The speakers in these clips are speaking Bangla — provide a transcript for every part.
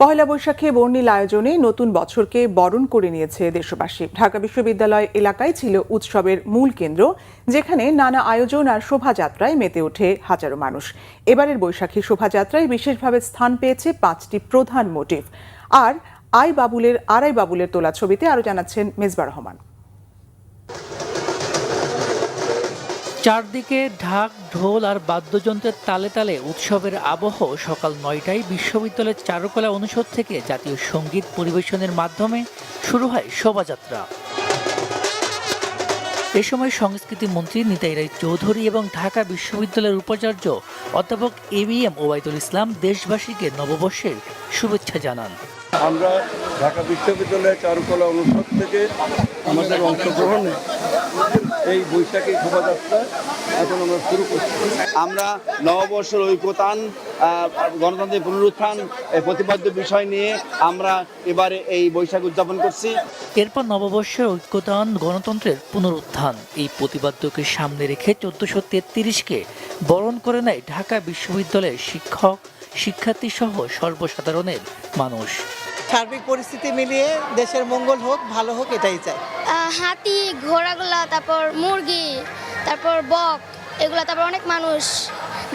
পহেলা বৈশাখে বর্ণিল আয়োজনে নতুন বছরকে বরণ করে নিয়েছে দেশবাসী। ঢাকা বিশ্ববিদ্যালয় এলাকায় ছিল উৎসবের মূল কেন্দ্র, যেখানে নানা আয়োজন আর শোভাযাত্রায় মেতে ওঠে হাজারো মানুষ। এবারের বৈশাখী শোভাযাত্রায় বিশেষভাবে স্থান পেয়েছে 5টি প্রধান মোটিভ। আর আড়াই বাবুলের তোলা ছবিতে আরো জানাচ্ছেন মেজবা রহমান। চারদিকে ঢাক ঢোল আর বাদ্যযন্ত্রের তালে তালে উৎসবের আবহ। সকাল 9টায় বিশ্ববিদ্যালয়ের চারুকলা অনুষদ থেকে জাতীয় সঙ্গীত পরিবেশনের মাধ্যমে শুরু হয় শোভাযাত্রা। এ সময় সংস্কৃতি মন্ত্রী নিতাই রায় চৌধুরী এবং ঢাকা বিশ্ববিদ্যালয়ের উপাচার্য অধ্যাপক ABM ওবায়দুল ইসলাম দেশবাসীকে নববর্ষের শুভেচ্ছা জানান। আমরা ঢাকা বিশ্ববিদ্যালয়ের চারুকলা অনুষদ থেকে আমাদের অংশগ্রহণে এই বৈশাখী শোভাযাত্রা এখন আমরা শুরু করছি। আমরা নববর্ষের ঐক্যতান, গণতন্ত্রের পুনরুত্থান প্রতিপাদ্য বিষয় নিয়ে আমরা এবারে এই বৈশাখ উদযাপন করছি। এরপর নববর্ষের ঐক্যতান, গণতন্ত্রের পুনরুত্থান এই প্রতিপাদ্যকে সামনে রেখে 1433কে বরণ করে নেয় ঢাকা বিশ্ববিদ্যালয়ের শিক্ষক, শিক্ষার্থী সহ সর্বসাধারণের মানুষ। সার্বিক পরিস্থিতি মিলিয়ে দেশের মঙ্গল হোক, ভালো হোক, এটাই চাই। হাতি, ঘোড়াগুলা, তারপর মুরগি, তারপর বক, এগুলা, তারপর অনেক মানুষ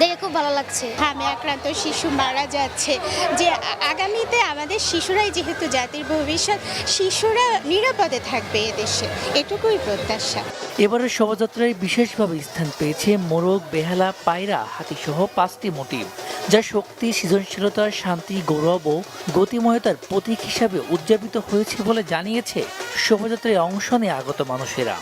দেখে খুব ভালো লাগছে। হামে আক্রান্ত শিশু মারা যাচ্ছে, যে আগামীতে আমাদের শিশুরাই যেহেতু জাতির ভবিষ্যৎ, শিশুরা নিরাপদে থাকবে এদেশে, এটুকুই প্রত্যাশা। এবারের শোভাযাত্রায় বিশেষভাবে স্থান পেয়েছে মোরগ, বেহালা, পায়রা, হাতিসহ 5টি মোটিভ, যা শক্তি, সৃজনশীলতা, শান্তি, গৌরব ও গতিময়তার প্রতীক হিসাবে উদযাপিত হয়েছে বলে জানিয়েছে শোভাযাত্রায় অংশ নিয়ে আগত মানুষেরা।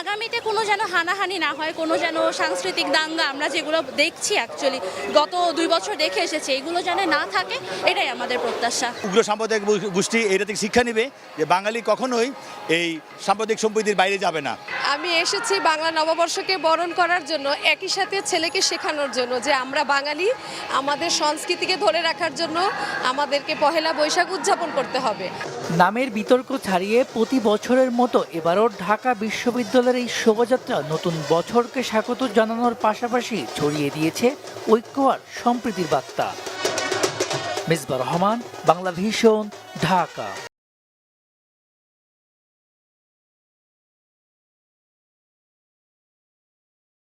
আগামীতে কোনো যেন হানাহানি না হয়, কোনো যেন সাংস্কৃতিক দাঙ্গা আমরা যেগুলো দেখছি অ্যাকচুয়ালি গত 2 বছর দেখে এসেছি, এগুলো যেন না থাকে, এটাই আমাদের প্রত্যাশা। উগ্র সাম্প্রদায়িক গোষ্ঠী এটা থেকে শিক্ষা নেবে যে বাঙালি কখনোই এই সাম্প্রদায়িক সম্প্রীতির বাইরে যাবে না। আমি এসেছি বাংলা নববর্ষকে বরণ করার জন্য, একই সাথে ছেলেকে শেখানোর জন্য যে আমরা বাঙালি, আমাদের সংস্কৃতিকে ধরে রাখার জন্য আমাদেরকে পহেলা বৈশাখ উদযাপন করতে হবে। নামের বিতর্ক ছাড়িয়ে প্রতি বছরের মতো এবারও ঢাকা বিশ্ববিদ্যালয়ের এই শোভাযাত্রা নতুন বছরকে স্বাগত জানানোর পাশাপাশি ছড়িয়ে দিয়েছে ঐক্য আর সম্প্রীতির বার্তা। মেজবা রহমান, বাংলা ভিশন, ঢাকা।